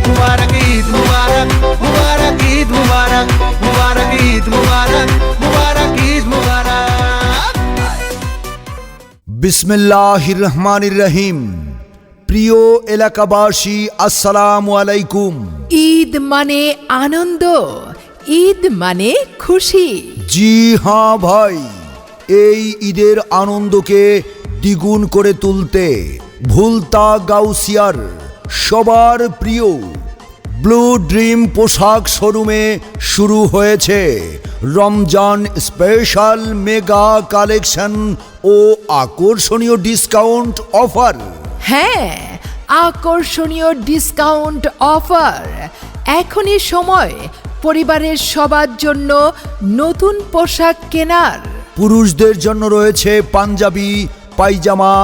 মুবারক ঈদ মুবারক, মুবারক ঈদ মুবারক, মুবারক ঈদ মুবারক, মুবারক ঈদ মুবারক। বিসমিল্লাহির রহমানির রহিম। প্রিয় এলাকাবাসী, আসসালামু আলাইকুম। ঈদ মানে আনন্দ, ঈদ মানে খুশি। জি হ্যাঁ ভাই, এই ঈদের আনন্দকে দ্বিগুণ করে তুলতে ভুলতা গাউসিয়ার সবার প্রিয় ব্লু ড্রিম পোশাক শোরুমে শুরু হয়েছে রমজান স্পেশাল মেগা কালেকশন ও আকর্ষণীয় ডিসকাউন্ট অফার। হ্যাঁ, আকর্ষণীয় ডিসকাউন্ট অফার। এখনই সময় পরিবারের সবার জন্য নতুন পোশাক কেনার। পুরুষদের জন্য রয়েছে panjabi, pyjama,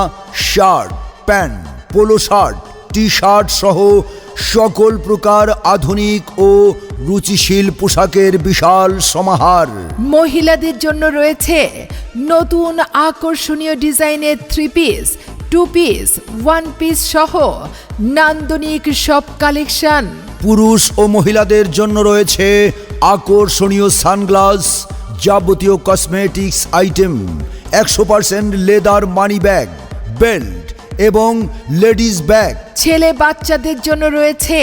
shirt, pant, polo shirt, T shirt সহ সকল প্রকার আধুনিক ও রুচিশীল পোশাকের বিশাল সমাহার। মহিলাদের জন্য রয়েছে নতুন আকর্ষণীয় ডিজাইনের 3 পিস, 2 পিস, 1 পিস সহ নান্দনিক সব কালেকশন। পুরুষ ও মহিলাদের জন্য রয়েছে আকর্ষণীয় সানগ্লাস, যাবতীয় cosmetics item, 100% leather money bag, belt এবং লেডিস ব্যাগ। ছেলে বাচ্চাদের জন্য রয়েছে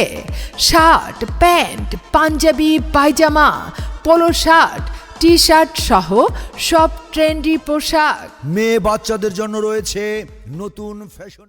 শার্ট, প্যান্ট, পাঞ্জাবি, পায়জামা, পোলো শার্ট, টি শার্ট সহ সব ট্রেন্ডি পোশাক। মেয়ে বাচ্চাদের জন্য রয়েছে নতুন ফ্যাশন।